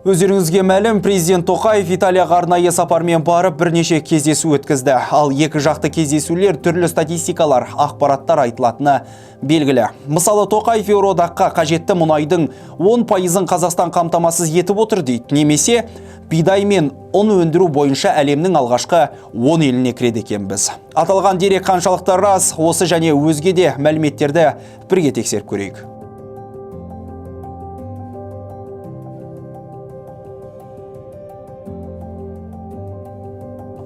Өздеріңізге мәлім, президент Тоқаев Италияға арнайы сапармен барып бірнеше кездесу өткізді. Ал екі жақты кездесулер түрлі статистикалар, ақпараттар айтылатыны белгілі. Мысалы, Тоқаев Еуроодаққа қажетті мұнайдың 10%-ын Қазақстан қамтамасыз етіп отыр дейді. Немесе бидай мен ұн өндіру бойынша әлемнің алғашқы 10 еліне кіреді екенбіз. Аталған дерек қаншалықты рас, осы және өзге де мәліметтерді бірге тексеріп көрейік.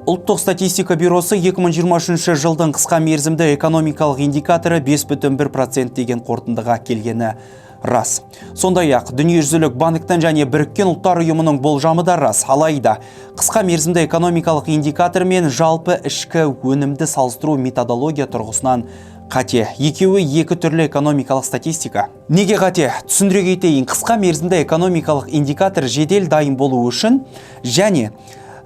Ұлттық статистика бюросы 2023 жылдың қысқа мерзімді экономикалық индикаторы 5,1% деген қорытындыға келгені рас. Сондай-ақ дүниежүзілік банктің және Біріккен ұлттар ұйымының болжамы да рас. Алайда қысқа мерзімді экономикалық индикатор мен жалпы ішкі өнімді салыстыру методология тұрғысынан қате. Екеуі екі түрлі экономикалық статистика. Неге қате? Түсіндіре кетейін. Қысқа мерзімді экономикалық индикатор жедел дайын болу үшін және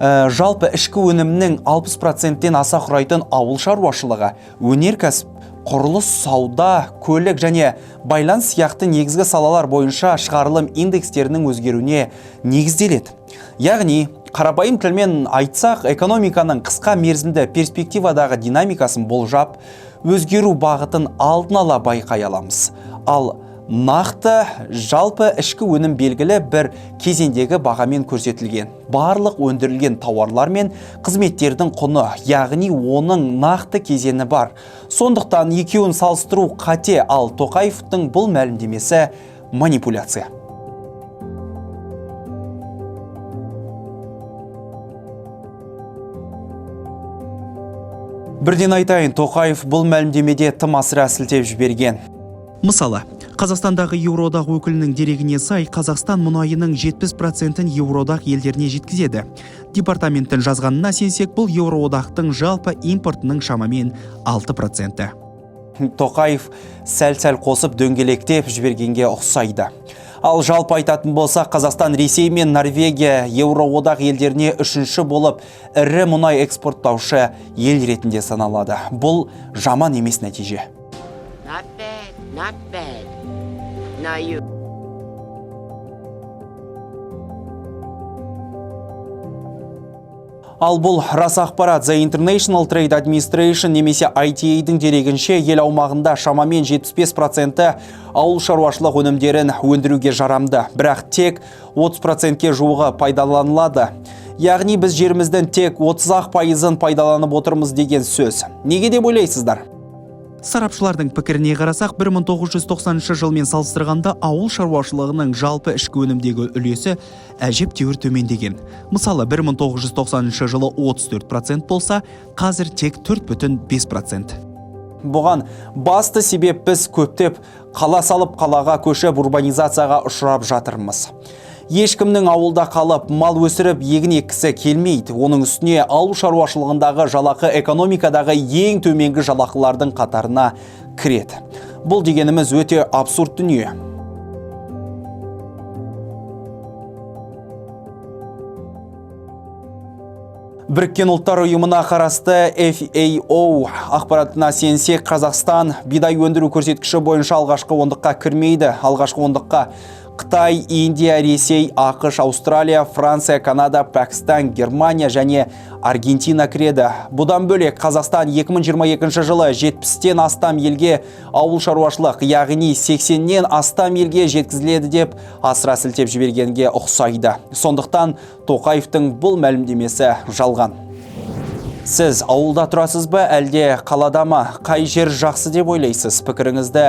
жалпы ішкі өнімнің 60%-тен аса құрайтын ауыл шаруашылығы, өнеркәсіп, құрылыс, сауда, көлік және байланыс сияқты негізгі салалар бойынша шығарылым индекстерінің өзгеруіне негізделеді. Яғни, қарапайым тілмен айтсақ, экономиканың қысқа мерзімді перспективадағы динамикасын болжап, өзгеру бағытын алдын ала байқай аламыз. Ал нақты жалпы ішкі өнім белгілі бір кезеңдегі бағамен көрсетілген. Барлық өндірілген тауарлар мен қызметтердің құны, яғни оның нақты кезеңі бар. Сондықтан екеуін салыстыру қате, ал Тоқаевтың бұл мәлімдемесі манипуляция. Бірден айтайын, Тоқаев бұл мәлімдемеде тым асыра сілтеп жіберген. Мысалы, Қазақстандағы Еуроодақ өкілінің дерегіне сай, Қазақстан мұнайының 70%-ін Еуроодақ елдеріне жеткізеді. Департаменттің жазғанына сенсек, бұл Еуроодақтың жалпы импортының шамамен 6%. Тоқаев сәл-сәл қосып дөңгелектеп жібергенге ұқсайды. Ал жалпы айтатын болса, Қазақстан, Ресей мен Норвегия Еуроодақ елдеріне үшінші болып ірі мұнай экспорттаушы ел ретінде саналады. Бұл жаман емес нәтиже. Not bad. Now you. Ал бұл рас ақпарат. The International Trade Administration немесе ITA-дің дерегінше ел аумағында шамамен 75% ауыл шаруашылық өнімдерін өндіруге жарамды. Бірақ тек 30%-ке жуығы пайдаланылады. Яғни біз жеріміздің тек 30% пайдаланып отырмыз деген сөз. Неге деп ойлайсыздар? Сарапшылардың пікіріне қарасақ, 1990 жылмен салыстырғанда ауыл шаруашылығының жалпы ішкі өнімдегі үлесі әжептәуір төмендеген. Мысалы, 1990 жылы 34% болса, қазір тек 4,5%. Бұған басты себеп біз көптеп қала салып қалаға көшіп урбанизацияға ұшырап жатырмыз. Ешкімнің ауылда қалып, мал өсіріп, егін еккісі келмейді. Оның үстіне ауыл шаруашылығындағы жалақы экономикадағы ең төменгі жалақылардың қатарына кіреді. Бұл дегеніміз өте абсурд дүние. Біріккен ұлттар ұйымына қарасты FAO ақпаратына сенсек, Қазақстан бидай өндіру көрсеткіші бойынша алғашқы ондыққа кірмейді. Алғашқы ондыққа Қытай, Индия, Ресей, ақш, Аустралия, Франция, Канада, Пәкістан, Германия және Аргентина кіреді. Бұдан бөлек Қазақстан 2022 жылы 70-тен астам елге ауыл шаруашылық, яғни 80-нен астам елге жеткізіледі деп асыра сілтеп жібергенге ұқсайды. Сондықтан Тоқаевтың бұл мәлімдемесі жалған. Сіз ауылда тұрасыз ба, әлде қалада ма? Қай жер жақсы деп ойлайсыз? Пікіріңізді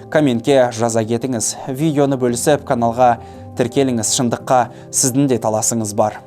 комментке жаза кетіңіз. Видеоны бөлісіп, каналға тіркеліңіз. Шындыққа сіздің де таласыңыз бар.